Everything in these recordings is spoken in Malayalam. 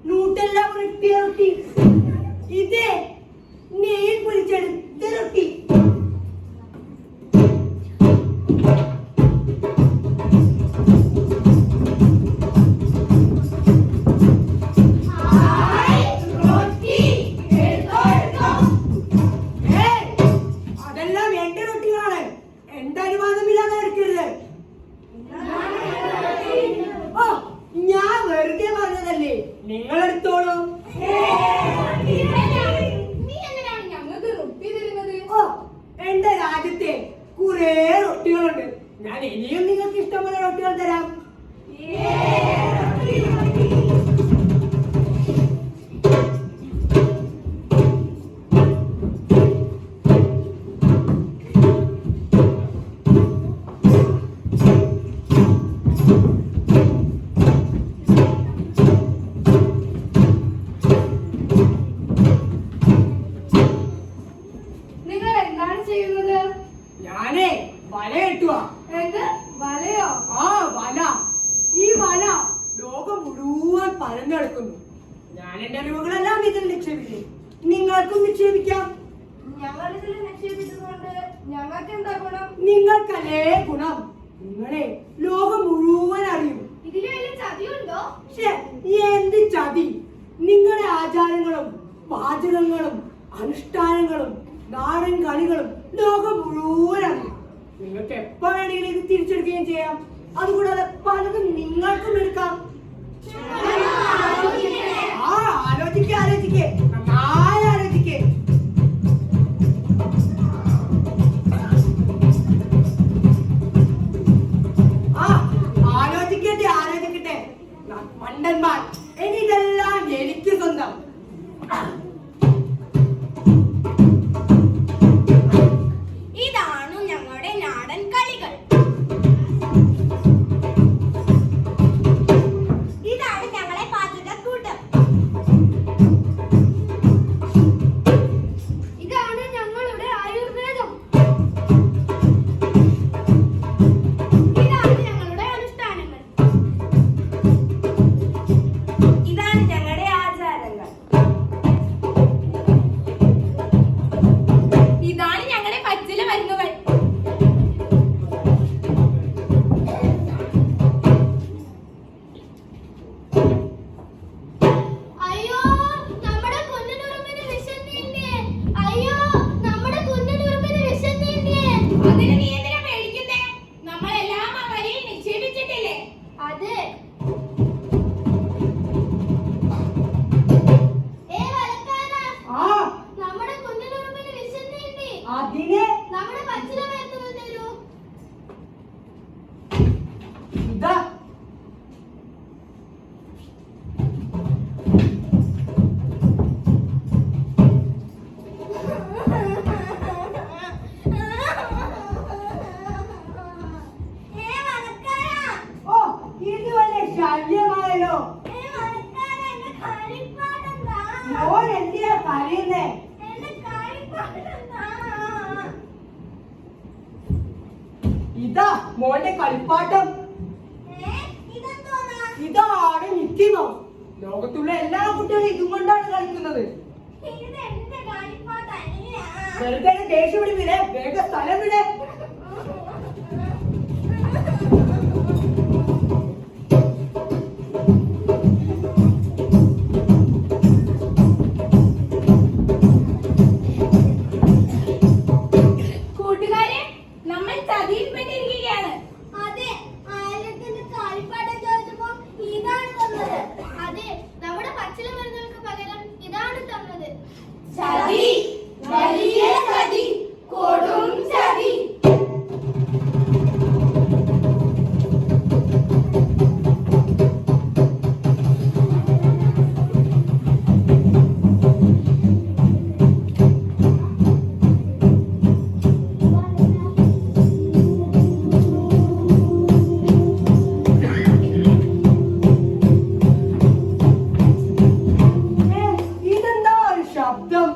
Nutella roti. Ide nail പൊരിച്ചെടുത്ത റൊട്ടി. ഞാൻ ഇനിയും നിങ്ങൾക്ക് ഇഷ്ടമുള്ള റൊട്ടികൾ തരാം. ഞാനേ വല കെട്ടുവാ. വലയോ? ആ വല. ഈ വല ലോകം മുഴുവൻ പരന്നെടുക്കുന്നു. ഞാൻ എന്റെ അറിവുകളെല്ലാം ഇതിൽ നിക്ഷേപിക്കും. നിങ്ങൾക്കും നിക്ഷേപിക്കാം. ഞങ്ങൾ ഇതിൽ നിക്ഷേപിച്ചതുകൊണ്ട് ഞങ്ങൾക്ക് എന്താ ഗുണം? നിങ്ങൾക്കല്ലേ ഗുണം. നിങ്ങളെ ലോകം മുഴുവൻ അറിയും. ഇതിൽ വലിയ ചതിയുണ്ടോ? എന്ത് ചതി? നിങ്ങളുടെ ആചാരങ്ങളും പാചകങ്ങളും അനുഷ്ഠാനങ്ങളും നാടൻ കളികളും ലോകം മുഴുവൻ അറിയും. നിങ്ങൾക്ക് എപ്പോ വേണമെങ്കിലും ഇത് തിരിച്ചെടുക്കുകയും ചെയ്യാം. അതുകൂടാതെ പലതും നിങ്ങൾക്കും എടുക്കാം. ആലോചിക്കേ ആലോചിക്കേ. ആലോചിക്കട്ടെ മണ്ടന്മാർ. ഇനി ഇതെല്ലാം എനിക്ക് സ്വന്തം. ഇതാണ് ഞങ്ങളുടെ നാടൻ കളികൾ. ഇതാണ് ഞങ്ങളെ പാചകക്കൂട്ടം. ഇതാണ് ഞങ്ങളുടെ ആയുർവേദം. ഇതാണ് ഞങ്ങളുടെ അനുഷ്ഠാനങ്ങൾ. ഇതാണ് ഞങ്ങളുടെ ആചാരങ്ങൾ. ഇതാണ് ഞങ്ങളുടെ പച്ചില മരുന്നുകൾ. അയ്യോ നമ്മുടെ കുഞ്ഞിനുറുമ്പിന് വിശന്നില്ലേ? അയ്യോ നമ്മുടെ കുഞ്ഞിനുറുമ്പിന് വിശന്നില്ലേ? അതിന് നീ എന്തിനാ പേടിക്കുന്നേ? നമ്മളെല്ലാം ആ വലയിൽ നിക്ഷേപിച്ചിട്ടില്ലേ? അതെ. നമ്മുടെ കുഞ്ഞിനുറുമ്പിന് വിശന്നില്ലേ? അതിനെ നമ്മുടെ പച്ചില മരുന്നുകൾ തരൂ. ഇതാ. ഓ ഇത് വലിയ ശല്യമായല്ലോ. മോൻ എന്തിനാ കരയുന്നേ? ഇതാ മോന്റെ കളിപ്പാട്ടം. ഇതാണ് മിക്കി മൗസ്. ലോകത്തുള്ള എല്ലാ കുട്ടികളും ഇതും കൊണ്ടാണ് കളിക്കുന്നത്. വെറുതെ ദേഷ്യം വിടേ. വേഗം സ്ഥലം വിടേ. കൂട്ടുകാരെ, നമ്മൾ ചതിയിൽപ്പെട്ടിരിക്കുകയാണ്. അതെ, ആയിരത്തിന്റെ കളിപ്പാട്ടം ചോദിച്ചപ്പോ ഇതാണ് തന്നത്. അതെ, നമ്മുടെ പച്ചില മരുന്നുകൾക്ക് പകരം ഇതാണ് തന്നത്. ചതി, വലിയ ചതി, കൊടും ചതി. ഇതെന്താ ഒരു ശബ്ദം?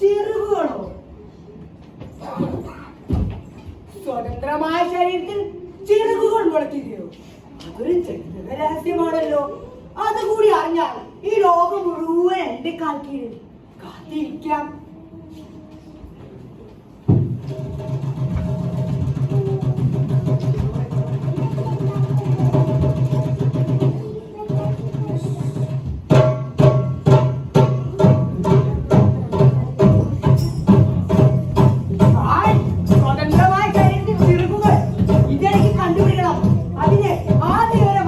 ചിറകുകളോ? സ്വതന്ത്രമായ ശരീരത്തിൽ ചിറകുകൾ മുളയ്ക്കുകയോ? അതൊരു ചെറിയ രഹസ്യമാണല്ലോ. അതുകൂടി അറിഞ്ഞാൽ ഈ ലോകം മുഴുവൻ എന്റെ കാൽക്കീഴിൽ കാത്തിരിക്കാം. സ്വതന്ത്രമായ ശരീരത്തിൽ ചിറകുകൾ ഇതെനിക്ക് കണ്ടുപിടിക്കണം. അതിന് ആദ്യം വരെ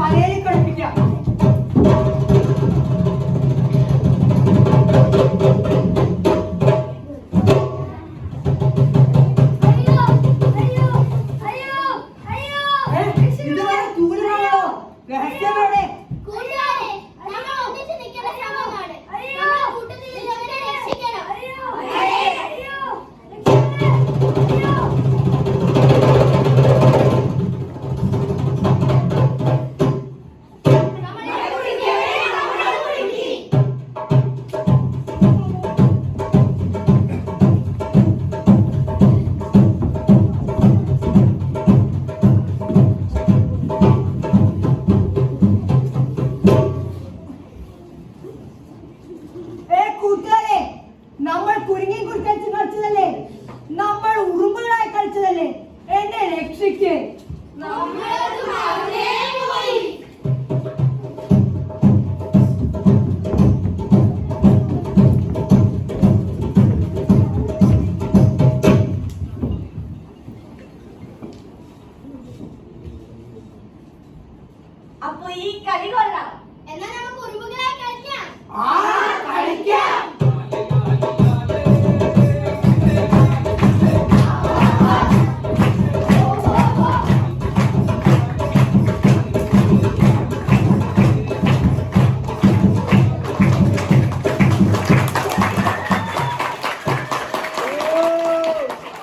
അപ്പൊ ഈ കളി കൊള്ളാം. എന്നാൽ നമുക്ക് ഉറുമ്പുകളായി കളിക്കാം. ആ